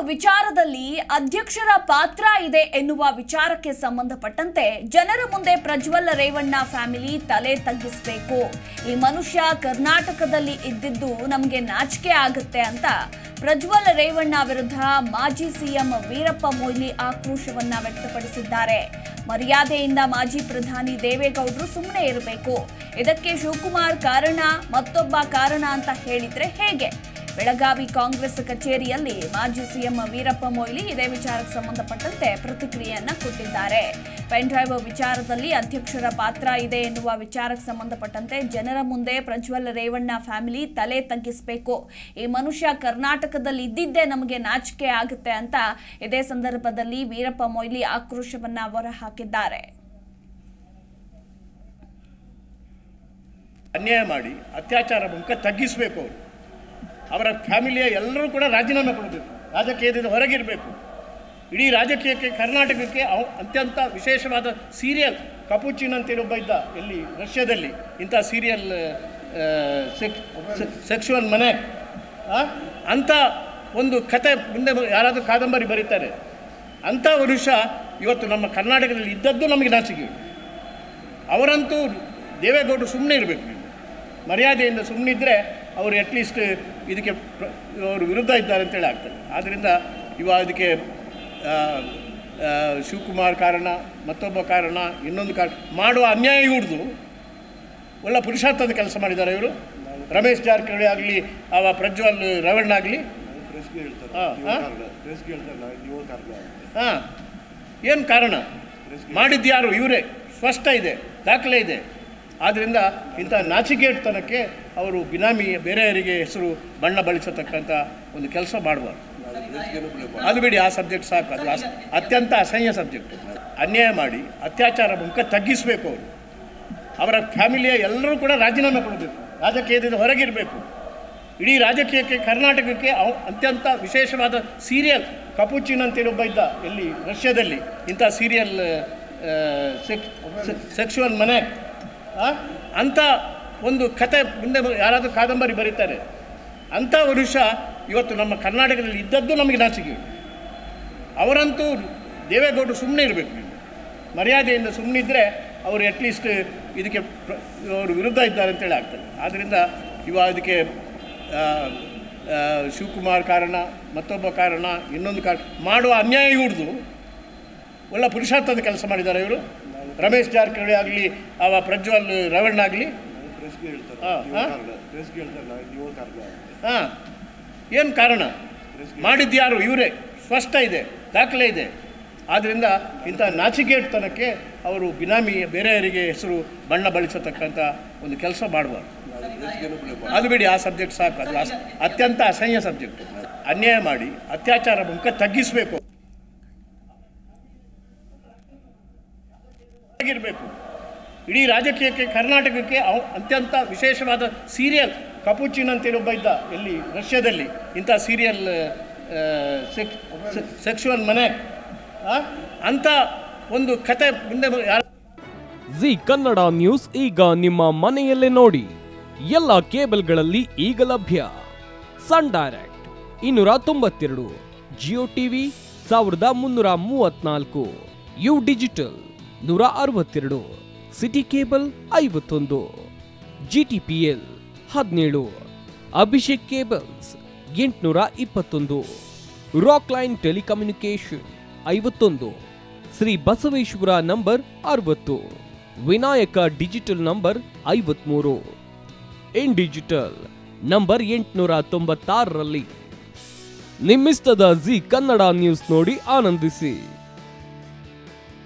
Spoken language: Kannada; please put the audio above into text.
ವಿಚಾರದಲ್ಲಿ ಅಧ್ಯಕ್ಷರ ಪಾತ್ರ ಇದೆ ಎನ್ನುವ ವಿಚಾರಕ್ಕೆ ಸಂಬಂಧಪಟ್ಟಂತೆ ಜನರ ಮುಂದೆ ಪ್ರಜ್ವಲ್ ರೇವಣ್ಣ ಫ್ಯಾಮಿಲಿ ತಲೆ ತಗ್ಗಿಸಬೇಕು. ಈ ಮನುಷ್ಯ ಕರ್ನಾಟಕದಲ್ಲಿ ಇದ್ದಿದ್ದು ನಮಗೆ ನಾಚಿಕೆ ಆಗುತ್ತೆ ಅಂತ ಪ್ರಜ್ವಲ್ ರೇವಣ್ಣ ವಿರುದ್ಧ ಮಾಜಿ ಸಿಎಂ ವೀರಪ್ಪ ಮೊಯ್ಲಿ ಆಕ್ರೋಶವನ್ನ ವ್ಯಕ್ತಪಡಿಸಿದ್ದಾರೆ. ಮರ್ಯಾದೆಯಿಂದ ಮಾಜಿ ಪ್ರಧಾನಿ ದೇವೇಗೌಡರು ಸುಮ್ಮನೆ ಇರಬೇಕು. ಇದಕ್ಕೆ ಶಿವಕುಮಾರ್ ಕಾರಣ, ಮತ್ತೊಬ್ಬ ಕಾರಣ ಅಂತ ಹೇಳಿದ್ರೆ ಹೇಗೆ? ಬೆಳಗಾವಿ ಕಾಂಗ್ರೆಸ್ ಕಚೇರಿಯಲ್ಲಿ ಮಾಜಿ ಸಿಎಂ ವೀರಪ್ಪ ಮೊಯ್ಲಿ ಇದೇ ವಿಚಾರಕ್ಕೆ ಸಂಬಂಧಪಟ್ಟಂತೆ ಪ್ರತಿಕ್ರಿಯೆಯನ್ನ ಕೊಟ್ಟಿದ್ದಾರೆ. ಪೆನ್ ಡ್ರೈವ್ ವಿಚಾರದಲ್ಲಿ ಅಧ್ಯಕ್ಷರ ಪಾತ್ರ ಇದೆ ಎನ್ನುವ ವಿಚಾರಕ್ಕೆ ಸಂಬಂಧಪಟ್ಟಂತೆ ಜನರ ಮುಂದೆ ಪ್ರಜ್ವಲ್ ರೇವಣ್ಣ ಫ್ಯಾಮಿಲಿ ತಲೆ ತಗ್ಗಿಸಬೇಕು. ಈ ಮನುಷ್ಯ ಕರ್ನಾಟಕದಲ್ಲಿ ಇದ್ದಿದ್ದೇ ನಮಗೆ ನಾಚಿಕೆ ಆಗುತ್ತೆ ಅಂತ ಇದೇ ಸಂದರ್ಭದಲ್ಲಿ ವೀರಪ್ಪ ಮೊಯ್ಲಿ ಆಕ್ರೋಶವನ್ನ ಹೊರಹಾಕಿದ್ದಾರೆ. ಅನ್ಯಾಯ ಮಾಡಿ ಅತ್ಯಾಚಾರ ಮುಖ ತಗ್ಗಿಸಬೇಕು. ಅವರ ಫ್ಯಾಮಿಲಿಯ ಎಲ್ಲರೂ ಕೂಡ ರಾಜೀನಾಮೆ ಕೊಡಬೇಕು, ರಾಜಕೀಯದಿಂದ ಹೊರಗಿರಬೇಕು. ಇಡೀ ರಾಜಕೀಯಕ್ಕೆ ಕರ್ನಾಟಕಕ್ಕೆ ಅತ್ಯಂತ ವಿಶೇಷವಾದ ಸೀರಿಯಲ್ ಕಪುಚಿನ್ ಅಂತೇಳಿ ಒಬ್ಬ ಇದ್ದ ಇಲ್ಲಿ ರಷ್ಯಾದಲ್ಲಿ, ಇಂಥ ಸೀರಿಯಲ್ ಸೆಕ್ಸುವಲ್ ಮನೆ ಅಂಥ ಒಂದು ಕತೆ ಮುಂದೆ ಯಾರಾದರೂ ಕಾದಂಬರಿ ಬರೀತಾರೆ. ಅಂಥ ಮನುಷ್ಯ ಇವತ್ತು ನಮ್ಮ ಕರ್ನಾಟಕದಲ್ಲಿ ಇದ್ದದ್ದು ನಮಗೆ ನಾಚಿಕೆ. ಅವರಂತೂ ದೇವೇಗೌಡರು ಸುಮ್ಮನೆ ಇರಬೇಕು, ಮರ್ಯಾದೆಯಿಂದ ಸುಮ್ಮನಿದ್ದರೆ ಅವರು ಅಟ್ಲೀಸ್ಟ್ ಇದಕ್ಕೆ ಅವರು ವಿರುದ್ಧ ಇದ್ದಾರೆ ಅಂತೇಳಿ ಆಗ್ತದೆ. ಆದ್ದರಿಂದ ಇದಕ್ಕೆ ಶಿವಕುಮಾರ್ ಕಾರಣ, ಮತ್ತೊಬ್ಬ ಕಾರಣ, ಇನ್ನೊಂದು ಕಾರಣ ಮಾಡುವ ಅನ್ಯಾಯ ಹಿಡಿದು ಒಳ್ಳೆ ಪುರುಷಾರ್ಥದ ಕೆಲಸ ಮಾಡಿದ್ದಾರೆ ಇವರು. ರಮೇಶ್ ಜಾರಕಿಹೊಳಿ ಆಗಲಿ, ಪ್ರಜ್ವಲ್ ರೇವಣ್ಣ ಆಗಲಿ, ಏನು ಕಾರಣ ಮಾಡಿದ್ದು ಯಾರು? ಇವರೇ, ಸ್ಪಷ್ಟ ಇದೆ, ದಾಖಲೆ ಇದೆ. ಆದ್ದರಿಂದ ಇಂಥ ನಾಚಿಕೆಟ್ಟತನಕ್ಕೆ ಅವರು ಬಿನಾಮಿ ಬೇರೆಯವರಿಗೆ ಹೆಸರು ಬಣ್ಣ ಬಳಸತಕ್ಕಂಥ ಒಂದು ಕೆಲಸ ಮಾಡಬಾರ್ದು. ಅದು ಬಿಡಿ, ಆ ಸಬ್ಜೆಕ್ಟ್ ಸಾಕು. ಅದು ಅತ್ಯಂತ ಅಸಹ್ಯ ಸಬ್ಜೆಕ್ಟ್. ಅನ್ಯಾಯ ಮಾಡಿ ಅತ್ಯಾಚಾರ ಮುಖ ತಗ್ಗಿಸಬೇಕು. ಅವರ ಫ್ಯಾಮಿಲಿಯ ಎಲ್ಲರೂ ಕೂಡ ರಾಜೀನಾಮೆ ಕೊಡಬೇಕು, ರಾಜಕೀಯದಿಂದ ಹೊರಗಿರಬೇಕು. ಇಡೀ ರಾಜಕೀಯಕ್ಕೆ ಕರ್ನಾಟಕಕ್ಕೆ ಅತ್ಯಂತ ವಿಶೇಷವಾದ ಸೀರಿಯಲ್ ಕಪುಚಿನ್ ಅಂತೇಳಿ ಒಬ್ಬ ಇದ್ದ ಇಲ್ಲಿ ರಷ್ಯಾದಲ್ಲಿ, ಇಂಥ ಸೀರಿಯಲ್ ಸೆಕ್ಸುವಲ್ ಮನೆ ಅಂಥ ಒಂದು ಕತೆ ಮುಂದೆ ಯಾರಾದರೂ ಕಾದಂಬರಿ ಬರೀತಾರೆ. ಅಂಥ ಮನುಷ್ಯ ಇವತ್ತು ನಮ್ಮ ಕರ್ನಾಟಕದಲ್ಲಿ ಇದ್ದದ್ದು ನಮಗೆ ನಾಚಿಕೆ. ಅವರಂತೂ ದೇವೇಗೌಡರು ಸುಮ್ಮನೆ ಇರಬೇಕು, ಮರ್ಯಾದೆಯಿಂದ ಸುಮ್ಮನಿದ್ದರೆ ಅವರು ಅಟ್ಲೀಸ್ಟ್ ಇದಕ್ಕೆ ಅವರು ವಿರುದ್ಧ ಇದ್ದಾರೆ ಅಂತೇಳಿ ಆಗ್ತದೆ. ಆದ್ದರಿಂದ ಇದಕ್ಕೆ ಶಿವಕುಮಾರ್ ಕಾರಣ, ಮತ್ತೊಬ್ಬ ಕಾರಣ, ಇನ್ನೊಂದು ಕಾರಣ ಮಾಡುವ ಅನ್ಯಾಯ ಹಿಡಿದು ಒಳ್ಳೆ ಪುರುಷಾರ್ಥದ ಕೆಲಸ ಮಾಡಿದ್ದಾರೆ ಇವರು. ರಮೇಶ್ ಜಾರಕಿಹೊಳಿ ಆಗಲಿ, ಪ್ರಜ್ವಲ್ ರೇವಣ್ಣ ಆಗಲಿ, ಏನು ಕಾರಣ ಮಾಡಿದ್ದು ಯಾರು? ಇವರೇ, ಸ್ಪಷ್ಟ ಇದೆ, ದಾಖಲೆ ಇದೆ. ಆದ್ದರಿಂದ ಇಂಥ ನಾಚಿಕೆಟ್ಟತನಕ್ಕೆ ಅವರು ಬಿನಾಮಿ ಬೇರೆಯವರಿಗೆ ಹೆಸರು ಬಣ್ಣ ಬಳಸತಕ್ಕಂಥ ಒಂದು ಕೆಲಸ ಮಾಡಬಾರ್ದು. ಅದು ಬಿಡಿ, ಆ ಸಬ್ಜೆಕ್ಟ್ ಸಾಕು. ಅದು ಅತ್ಯಂತ ಅಸಹ್ಯ ಸಬ್ಜೆಕ್ಟ್. ಅನ್ಯಾಯ ಮಾಡಿ ಅತ್ಯಾಚಾರ ಮುಖ ತಗ್ಗಿಸಬೇಕು. ಇರಬೇಕು. ಇಡೀ ರಾಜಕೀಯಕ್ಕೆ ಕರ್ನಾಟಕಕ್ಕೆ ಅತ್ಯಂತ ವಿಶೇಷವಾದ ಸೀರಿಯಲ್ ಕಪುಚಿನ್ ಅಂತೇಳಿ ಒಬ್ಬ ಇದ್ದ ಇಲ್ಲಿ ರಷ್ಯಾದಲ್ಲಿ, ಇಂಥ ಸೀರಿಯಲ್ ಸೆಕ್ಸುವಲ್ ಮನೆ ಅಂಥ ಒಂದು ಕತೆ ಮುಂದೆ ಜಿ ಕನ್ನಡ ನ್ಯೂಸ್ ಈಗ ನಿಮ್ಮ ಮನೆಯಲ್ಲೇ ನೋಡಿ. ಎಲ್ಲ ಕೇಬಲ್ಗಳಲ್ಲಿ ಈಗ ಲಭ್ಯ. Sun Direct 292, Jio TV 1334, U digital 162, city cable 51, GTPL 17, Abhishek cables 821, Rockline telecommunication 51, Shri Basaveshwara number 60, Vinayaka digital number 53, in digital number 896ರಲ್ಲಿ. ನಿಮ್ಮಿಸ್ತದ ಜಿ ಕನ್ನಡ ನ್ಯೂಸ್ ನೋಡಿ ಆನಂದಿಸಿ.